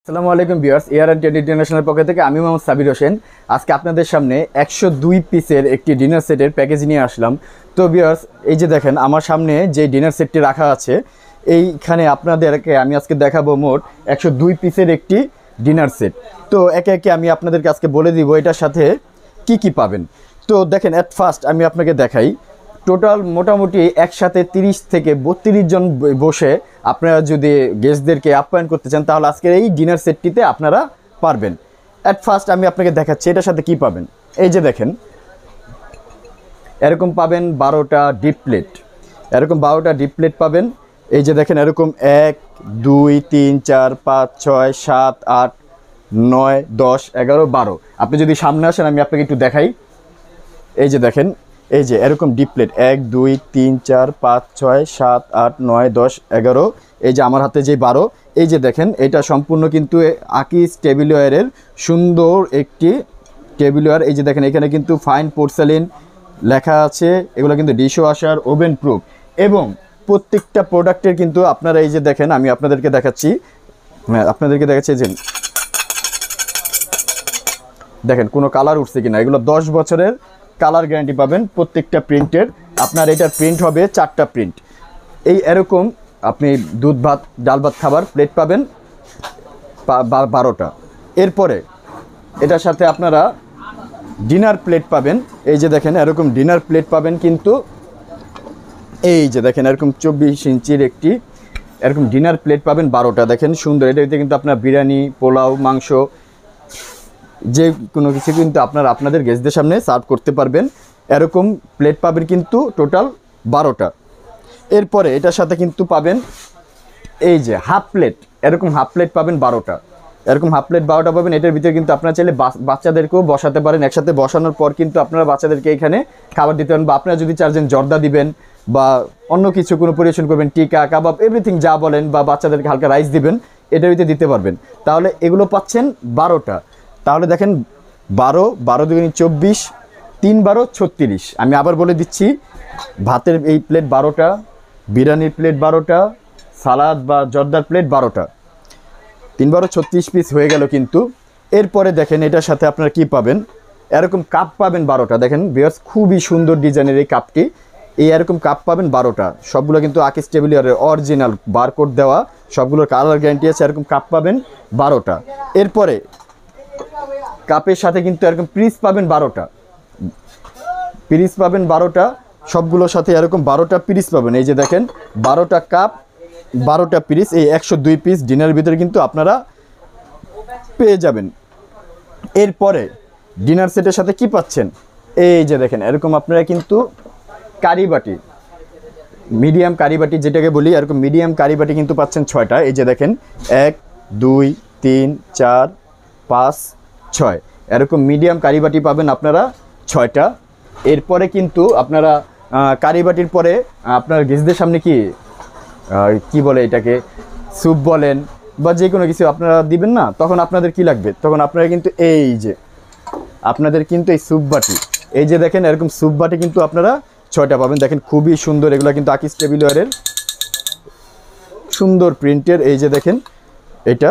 আসসালামু আলাইকুম viewers, air and trade international পক্ষ থেকে আমি মোহাম্মদ সাবির হোসেন। আজকে আপনাদের সামনে 102 পিসের একটি ডিনার সেটের প্যাকেজ নিয়ে আসলাম। তো ভিউয়ার্স, এই যে দেখেন আমার সামনে যে ডিনার সেটটি রাখা আছে, এইখানে আপনাদেরকে আমি আজকে দেখাবো মোট 102 পিসের একটি ডিনার সেট। তো একে একে আমি আপনাদেরকে আজকে বলে দিব এটার সাথে কি কি পাবেন। তো দেখেন, অ্যাট ফার্স্ট আমি আপনাকে দেখাই। টোটাল মোটামুটি একসাথে 30 থেকে 32 জন বসে আপনারা যদি গেস্টদেরকে আপ্যায়ন করতে চান, তাহলে আজকের এই ডিনার সেটটিতে আপনারা পারবেন। অ্যাট ফার্স্ট আমি আপনাকে দেখাচ্ছি এটার সাথে কি পাবেন। এই যে দেখেন, এরকম পাবেন 12টা ডিপ প্লেট, এরকম 12টা ডিপ প্লেট পাবেন। এই যে দেখেন, এরকম 1 2 3 4 5 6 7 8 9 10 11 12। আপনি যদি সামনে আসেন আমি আপনাকে একটু দেখাই। এই যে দেখেন, এই যে এরকম ডিপ প্লেট 1 2 3 4 5 6 7 8 9 10 11। এই যে আমার হাতে যে 12, এই যে দেখেন এটা সম্পূর্ণ কিন্তু আকিস টেবিলওয়্যারের সুন্দর একটি টেবিলওয়্যার। এই যে দেখেন এখানে কিন্তু ফাইন পোর্সেলিন লেখা আছে, এগুলো কিন্তু ডিশওয়াশার, ওভেন প্রুফ, এবং প্রত্যেকটা প্রোডাক্টের কিন্তু আপনারা এই যে দেখেন আমি আপনাদেরকে দেখাচ্ছি, যে দেখেন কোনো কালার উঠছে কিনা। এগুলো 10 বছরের কালার গ্যারান্টি পাবেন প্রত্যেকটা প্রিন্টের। আপনার এটার প্রিন্ট হবে 4টা প্রিন্ট। এই এরকম আপনি দুধ ভাত ডাল ভাত খাবার প্লেট পাবেন 12টা। এরপরে এটার সাথে আপনারা ডিনার প্লেট পাবেন। এই যে দেখেন এরকম ডিনার প্লেট পাবেন, কিন্তু এই যে দেখেন এরকম 24 ইঞ্চির একটি এরকম ডিনার প্লেট পাবেন 12টা। দেখেন সুন্দর, এটাতে কিন্তু আপনার বিরিয়ানি, পোলাও, মাংস যে কোনো কিছু কিন্তু আপনারা আপনাদের গেস্টদের সামনে সার্ভ করতে পারবেন। এরকম প্লেট পাবেন কিন্তু টোটাল 12টা। এরপরে এটার সাথে কিন্তু পাবেন এই যে হাফ প্লেট, এরকম হাফ প্লেট পাবেন 12টা, এরকম হাফ প্লেট 12টা পাবেন। এটার ভিতরে কিন্তু আপনারা চাইলে বাচ্চাদেরকেও বসাতে পারেন। একসাথে বসানোর পর কিন্তু আপনারা বাচ্চাদেরকে এখানে খাবার দিতে পারেন, বা আপনারা যদি চার্জেন জর্দা দিবেন বা অন্য কিছু কোনো পরিবেশন করবেন, টিকা কাবাব এভরিথিং যা বলেন, বা বাচ্চাদেরকে হালকা রাইস দিবেন, এটার ভিতরে দিতে পারবেন। তাহলে এগুলো পাচ্ছেন 12টা। তাহলে দেখেন 12 12 দুগুণে 24, 3 12 36। আমি আবার বলে দিচ্ছি, ভাতের এই প্লেট 12টা, বিরিয়ানির প্লেট 12টা, সালাদ বা জর্দার প্লেট 12টা, 3 12 36 পিস হয়ে গেল কিন্তু। এরপরে দেখেন এটার সাথে আপনারা কি পাবেন, এরকম কাপ পাবেন 12টা। দেখেন ভিউয়ার্স, খুবই সুন্দর ডিজাইনের এই কাপটি। এই এরকম কাপ পাবেন 12টা, সবগুলো কিন্তু আকিস টেবিলওয়্যারের অরিজিনাল বারকোড দেওয়া, সবগুলোর কালার গ্যারান্টি আছে। এরকম কাপ পাবেন 12টা। এরপরে কাপের সাথে কিন্তু এরকম পিস পাবেন 12টা, পিস পাবেন 12টা, সবগুলোর সাথে এরকম 12টা পিস পাবেন। এই যে দেখেন 12টা কাপ, 12টা পিস, এই 102 পিস ডিনারের ভিতরে কিন্তু আপনারা পেয়ে যাবেন। এরপরে ডিনার সেটের সাথে কি পাচ্ছেন, এই যে দেখেন এরকম আপনারা কিন্তু কারিবাটি, মিডিয়াম কারিবাটি যেটাকে বলি, এরকম মিডিয়াম কারিবাটি কিন্তু পাচ্ছেন 6টা। এই যে দেখেন 1 2 3 4 5 6, এরকম মিডিয়াম কারিবাটি পাবেন আপনারা 6টা। এরপরে কিন্তু আপনারা কারিবাটির পরে আপনার গেস্টদের সামনে কি বলে এটাকে, স্যুপ বলেন বা যে কোনো কিছু আপনারা দিবেন না, তখন আপনাদের কি লাগবে, তখন আপনারা কিন্তু এই যে আপনাদের কিন্তু এই স্যুপ বাটি, এই যে দেখেন এরকম স্যুপ বাটি কিন্তু আপনারা 6টা পাবেন। দেখেন খুবই সুন্দর, এগুলো কিন্তু আকিস টেবিলওয়্যারের সুন্দর প্রিন্টের। এই যে দেখেন এটা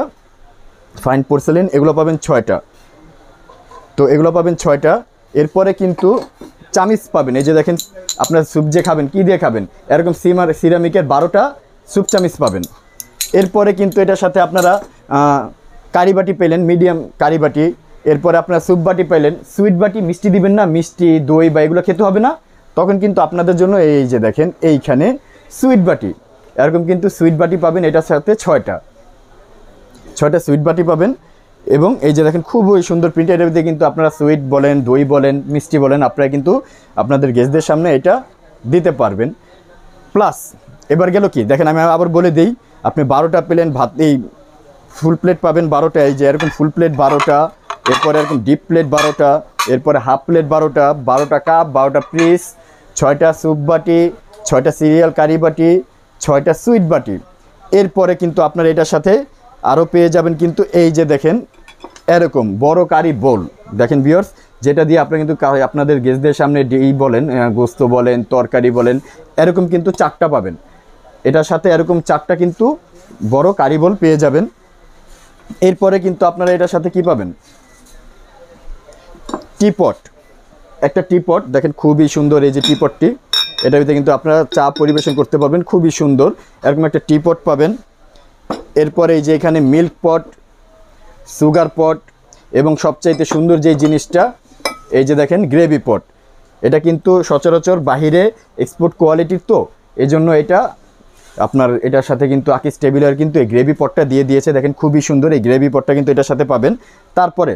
ফাইন পোর্সেলিন, এগুলো পাবেন 6টা। তো এগুলো পাবেন 6টা। এরপরে কিন্তু চামিচ পাবেন। এই যে দেখেন আপনার স্যুপ যে খাবেন, কি দিয়ে খাবেন, এরকম সিরামিকের 12টা স্যুপ চামিচ পাবেন। এরপরে কিন্তু এটার সাথে আপনারা কারিবাটি পেলেন, মিডিয়াম কারিবাটি। এরপরে আপনারা স্যুপ বাটি পেলেন, সুইট বাটি, মিষ্টি দিবেন না, মিষ্টি দই বা এগুলো খেতে হবে না, তখন কিন্তু আপনাদের জন্য এই যে দেখেন এইখানে সুইট বাটি, এরকম কিন্তু সুইট বাটি পাবেন। এটার সাথে 6টা সুইট বাটি পাবেন। এবং এই যে দেখেন খুবই সুন্দর প্রিন্ট, এটার ভিতরে কিন্তু আপনারা সুইট বলেন, দই বলেন, মিষ্টি বলেন, আপনারা কিন্তু আপনাদের গেস্টদের সামনে এটা দিতে পারবেন। প্লাস এবার গেল কি, দেখেন আমি আবার বলে দিই, আপনি 12টা পেলেন ভাত, এই ফুল প্লেট পাবেন 12টা, এই যে এরকম ফুল প্লেট 12টা, এরপরে এরকম ডিপ প্লেট 12টা, এরপরে হাফ প্লেট 12টা, 12টা কাপ, 12টা পিস, 6টা স্যুপ বাটি, 6টা সিরিয়াল কারি বাটি, 6টা সুইট বাটি। এরপরে কিন্তু আপনার এটার সাথে আরও পেয়ে যাবেন কিন্তু এই যে দেখেন এরকম বড় কারি বোল। দেখেন ভিউয়ার্স, যেটা দিয়ে আপনারা কিন্তু আপনাদের গেস্টদের সামনে বলেন, গোস্ত বলেন, তরকারি বলেন, এরকম কিন্তু 4টা পাবেন। এটার সাথে এরকম 4টা কিন্তু বড় কারি বোল পেয়ে যাবেন। এরপরে কিন্তু আপনারা এটার সাথে কি পাবেন, টিপট, একটা টিপট দেখেন খুবই সুন্দর। এই যে টিপটটি, এটার ভিতরে কিন্তু আপনারা চা পরিবেশন করতে পারবেন, খুবই সুন্দর এরকম একটা টিপট পাবেন। এরপরে এই যে এখানে মিল্ক পট, সুগার পট এবং সবচাইতে সুন্দর যে জিনিসটা এই যে দেখেন গ্রেভি পট। এটা কিন্তু সচরাচর বাহিরে এক্সপোর্ট কোয়ালিটির, তো এই জন্য এটা আপনার এটার সাথে কিন্তু আকিস টেবিলার কিন্তু এই গ্রেভি পটটা দিয়ে দিয়েছে, দেখেন খুবই সুন্দর। এই গ্রেভি পটটা কিন্তু এটার সাথে পাবেন। তারপরে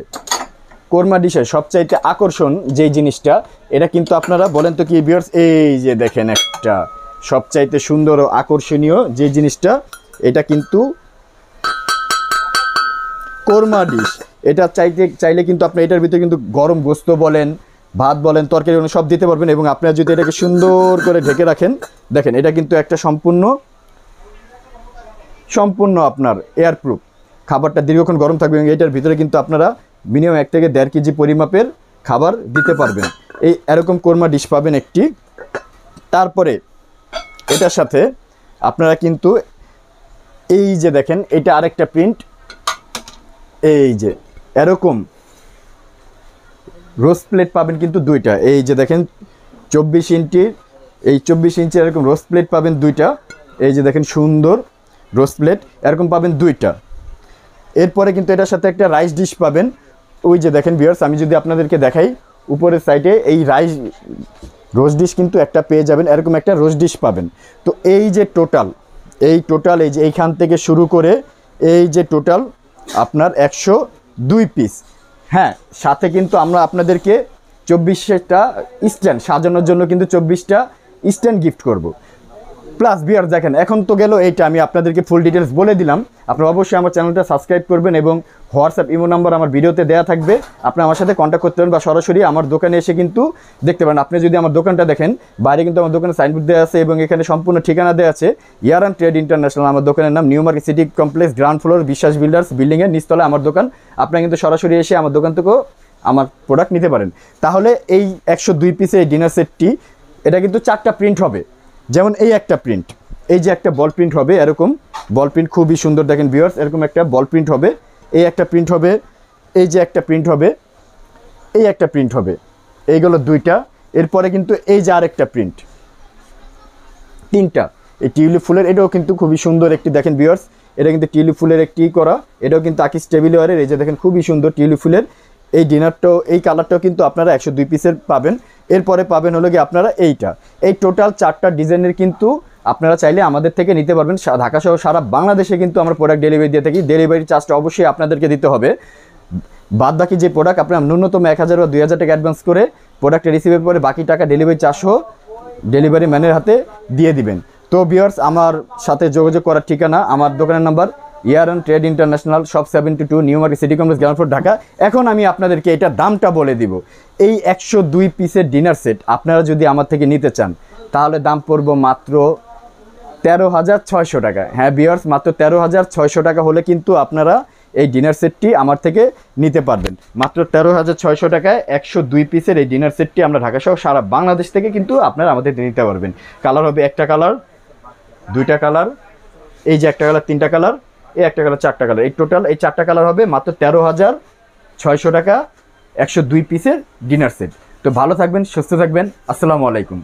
কোরমা ডিশের সবচাইতে আকর্ষণ যেই জিনিসটা, এটা কিন্তু আপনারা বলেন তো কি ভিউয়ার্স, এই যে দেখেন একটা সবচাইতে সুন্দর ও আকর্ষণীয় যে জিনিসটা, এটা কিন্তু কোরমা ডিশ। এটা চাইলে কিন্তু আপনি এটার ভিতরে কিন্তু গরম গোস্ত বলেন, ভাত বলেন, তরকারি বলেন, সব দিতে পারবেন। এবং আপনারা যদি এটাকে সুন্দর করে ঢেকে রাখেন, দেখেন এটা কিন্তু একটা সম্পূর্ণ আপনার এয়ারপ্রুফ, খাবারটা দীর্ঘক্ষণ গরম থাকবে এবং এটার ভিতরে কিন্তু আপনারা মিনিমাম 1 থেকে 1.5 কেজি পরিমাপের খাবার দিতে পারবেন। এই এরকম কোরমা ডিশ পাবেন একটি। তারপরে এটার সাথে আপনারা কিন্তু এই যে দেখেন এটা আরেকটা প্রিন্ট, এই যে এরকম রোস্ট প্লেট পাবেন কিন্তু দুইটা। এই যে দেখেন 24 ইঞ্চির, এই 24 ইঞ্চির এরকম রোস্ট প্লেট পাবেন দুইটা। এই যে দেখেন সুন্দর রোস্ট প্লেট এরকম পাবেন দুইটা। এরপরে কিন্তু এটার সাথে একটা রাইস ডিশ পাবেন। ওই যে দেখেন ভিউয়ার্স, আমি যদি আপনাদেরকে দেখাই উপরের সাইডে এই রোস্ট ডিশ কিন্তু একটা পেয়ে যাবেন, এরকম একটা রোস্ট ডিশ পাবেন। তো এই যে টোটাল এই যে এইখান থেকে শুরু করে এই যে টোটাল আপনার 102 পিস। হ্যাঁ, সাথে কিন্তু আমরা আপনাদেরকে 24টা স্ট্যান্ড সাজানোর জন্য কিন্তু 24টা স্ট্যান্ড গিফট করব। প্লাস ভিউয়ার্স দেখেন, এখন তো গেল এইটা, আমি আপনাদেরকে ফুল ডিটেলস বলে দিলাম। আপনারা অবশ্যই আমার চ্যানেলটা সাবস্ক্রাইব করবেন এবং হোয়াটসঅ্যাপ ইমো নাম্বার আমার ভিডিওতে দেওয়া থাকবে, আপনি আমার সাথে কন্ট্যাক্ট করতে পারেন বা সরাসরি আমার দোকানে এসে কিন্তু দেখতে পারেন। আপনি যদি আমার দোকানটা দেখেন, বাইরে কিন্তু আমার দোকানে সাইনবোর্ড দেওয়া আছে এবং এখানে সম্পূর্ণ ঠিকানা দেওয়া আছে, ইয়ারান ট্রেড ইন্টারন্যাশনাল। আমার দোকানের নাম new Market city complex, ground floor, বিশ্বাস বিল্ডার্স বিল্ডিংয়ের নিচতলায় আমার দোকান। আপনারা কিন্তু সরাসরি এসে আমার দোকান থেকেও আমার প্রোডাক্ট নিতে পারেন। তাহলে এই 102 পিসের এই ডিনার সেটটি, এটা কিন্তু 4টা প্রিন্ট হবে। যেমন এই একটা প্রিন্ট, এই যে একটা বল প্রিন্ট হবে, এরকম বল প্রিন্ট খুবই সুন্দর দেখেন ভিউয়ার্স, এরকম একটা বল প্রিন্ট হবে। এই একটা প্রিন্ট হবে, এই যে একটা প্রিন্ট হবে, এই একটা প্রিন্ট হবে, এইগুলো দুইটা। এরপরে কিন্তু এই যে আরেকটা প্রিন্ট, 3টা। এই টিউলিপ ফুলের, এটাও কিন্তু খুবই সুন্দর একটি দেখেন ভিউয়ার্স, এটা কিন্তু টিউলিপ ফুলের একটি করা, এটাও কিন্তু আকিস টেবিলারের। এই যে দেখেন খুবই সুন্দর টিউলিপ ফুলের এই ডিনারটাও, এই কালারটাও কিন্তু আপনারা 102 পিসের পাবেন। এরপরে পাবেন হলো কি আপনারা এইটা। এই টোটাল 4টা ডিজাইনের কিন্তু আপনারা চাইলে আমাদের থেকে নিতে পারবেন। ঢাকা সহ সারা বাংলাদেশে কিন্তু আমরা প্রোডাক্ট ডেলিভারি দিয়ে থাকি। ডেলিভারি চার্জটা অবশ্যই আপনাদেরকে দিতে হবে। বাদ বাকি যে প্রোডাক্ট আপনারা ন্যূনতম 1000 বা 2000 টাকা অ্যাডভান্স করে প্রোডাক্টটা রিসিভের পরে বাকি টাকা ডেলিভারি চার্জ সহ ডেলিভারি ম্যানের হাতে দিয়ে দিবেন। তো ভিউয়ার্স, আমার সাথে যোগাযোগ করার ঠিকানা, আমার দোকানের number Yaran trade international, shop 72, New Market city complex, ground floor, Dhaka. এখন আমি আপনাদেরকে এটার দামটা বলে দিব। এই 102 পিসের ডিনার সেট আপনারা যদি আমার থেকে নিতে চান, তাহলে দাম পড়বো মাত্র 13,600 টাকা। হ্যাঁ ভিউয়ার্স, মাত্র 13,600 টাকা হলে কিন্তু আপনারা এই ডিনার সেটটি আমার থেকে নিতে পারবেন। মাত্র 13,600 টাকায় 102 পিসের এই ডিনার সেটটি আমরা ঢাকা সহ সারা বাংলাদেশ থেকে কিন্তু আপনারা আমাদের নিতে পারবেন। কালার হবে একটা কালার, দুইটা কালার, এই যে একটা কালার, 3টা কালার, এই একটা কালার, 4টা কালার। এই টোটাল এই 4টা কালার হবে মাত্র 13,600 টাকা 102 পিসের ডিনার সেট। তো ভালো থাকবেন, সুস্থ থাকবেন। আসসালামু আলাইকুম।